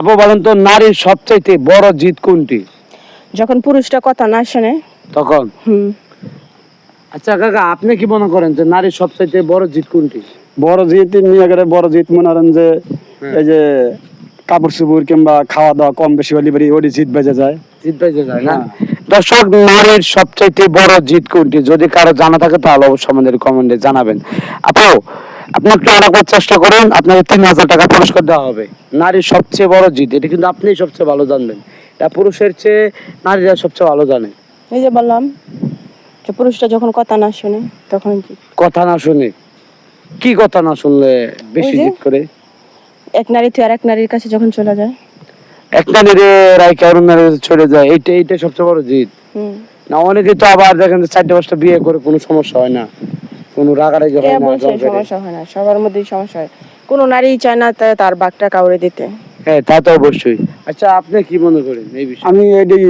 আপু বলেন তো, নারীর সবচাইতে বড় জিত কোনটি? যখন পুরুষটা কথা না শোনে। তখন। হুম। আচ্ছা কাকা, আপনি কি মনে করেন যে নারীর সবচাইতে বড় জিত কোনটি? বড় জিত নিয়ে গেলে বড় জিত মনে করেন যে এই যে কাপড় চোপড় কিংবা খাওয়া দাওয়া কম বেশি হলে পারি ওটি জিত বেজে যায়। জিত পেয়ে যায় না? দর্শক, নারীর সবচাইতে বড় জিত কোনটি? যদি কারো জানা থাকে তাহলে অবশ্যই আমাদের কমেন্টে জানাবেন। আপু, আপনি একটু আরেকবার চেষ্টা করেন, আপনাকে 3000 টাকা পুরস্কার দেওয়া হবে। নারীর সবচেয়ে বড় জিত, এটা কিন্তু আপনিই সবচেয়ে ভালো জানবেন। এটা পুরুষের চেয়ে নারীরা সবচেয়ে ভালো জানে। এই যে বললাম যে পুরুষটা যখন কথা না শোনে তখন কি কথা না শুনে, কি কথা না শুনলে বেশি ওই যে জিত করে? এক নারী থেকে আর এক নারীর কাছে যখন চলে যায়। এক নারীরে রাইকে অন্য নারীর চলে যায়, এইটা সবচেয়ে বড় জিত হুম। না? অনেকে তো আবার দেখেন যে 4-5টা বিয়ে করে কোনো সমস্যা হয় না, কোনো রাগারাগি কে হয় না, বলছে ঝগড়া সমস্যা হয় না? সবার মধ্যেই সমস্যা হয়। কোনো নারী চায় না তার বাঘটা কাউরে দিতে। হ্যাঁ, তা তো অবশ্যই। আচ্ছা, আপনি কি মনে করেন এই বিষয়ে? আমি এটাই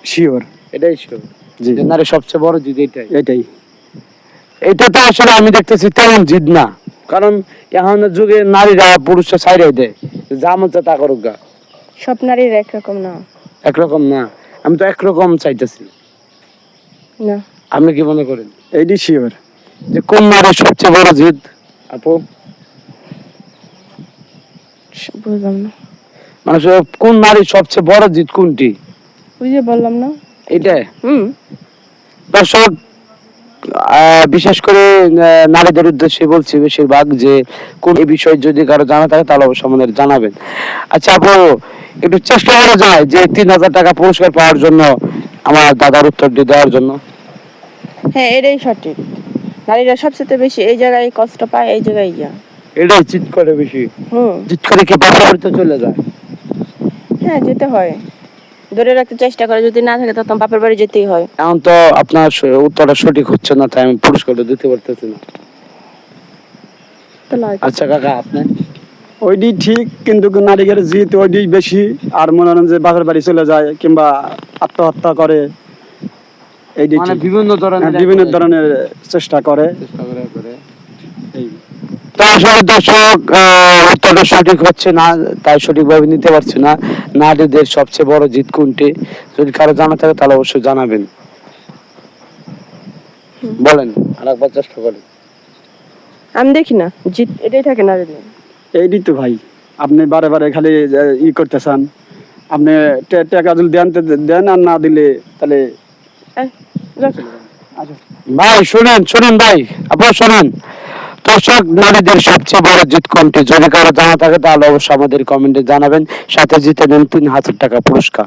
শিওর। এটাই sure জি, যে নারীর সবচেয়ে বড় জিত এটাই। এটাই। এটা তো আসলে আমি দেখতেছি তেমন জিত না, কারণ এখনের যুগে নারীরা পুরুষরা ছাইড়াই দেয়, যা মন চায় তা করুক গা। সব নারীর একরকম না। একরকম না, আমি তো একরকম চাইতেছি। না। আপনি কি মনে করেন এইটাই শিওর। যে কোন নারীর সবচেয়ে বড় জিত? আপু, বুঝলাম না। মানে কোন নারীর সবচেয়ে বড় জিত কোনটি? ওই যে বললাম না। এটা হুম। দর্শক, বিশেষ করে নারীদের উদ্দেশ্যে বলছি বেশিরভাগ, যে কোন এই বিষয় যদি কারো জানা থাকে তাহলে অবশ্যই আমাদের জানাবেন। আচ্ছা আপু, একটু চেষ্টা করা যায় যে 3000 টাকা পুরস্কার পাওয়ার জন্য আমার দাদার উত্তরটি দেওয়ার জন্য? হ্যাঁ, এটাই সঠিক। নারীরা সবচেয়ে বেশি এই জায়গায় কষ্ট পায়, এই জায়গায় ইয়া। এটাই চিট করে বেশি। হুম। চিট করে কি বাসা বাড়িতে চলে যায়? হ্যাঁ, যেতে হয়। ধরে রাখতে চেষ্টা করে, যদি না থাকে তখন বাপের বাড়ি যেতেই হয়। এখন তো আপনার উত্তরটা সঠিক হচ্ছে না, তাই আমি পুরস্কারটা দিতে পারতেছি না। আচ্ছা কাকা, আপনি? ওইটি ঠিক, কিন্তু নারীদের জিত ওইটি বেশি। আর মনে করেন যে বাপের বাড়ি চলে যায় কিংবা আত্মহত্যা করে, এইটি মানে ঠিক। বিভিন্ন ধরনের বিভিন্ন ধরনের চেষ্টা করে। চেষ্টা করে। এই তো আসলে দর্শক, উত্তরটা সঠিক হচ্ছে না, তাই সঠিকভাবে নিতে পারছি না। নারীদের সবচেয়ে বড় জিত কোনটি? যদি কারো জানা থাকে তাহলে অবশ্যই জানাবেন। বলেন, আরেকবার চেষ্টা করেন। আমি দেখি না জিত এটাই থাকে নারীদের। এইটি তো ভাই, আপনি বারে বারে খালি করতেছেন। আপনি টাকা যদি দেন আর না দিলে তাহলে এই, যাও। ভাই শুনেন ভাই, আপনারা শুনেন। দর্শক, নারীদের সবচেয়ে বড় জিত কোনটি? যদি কারো জানা থাকে তাহলে অবশ্যই আমাদের কমেন্টে জানাবেন। সাথে জিতে নেন 3000 টাকা পুরস্কার।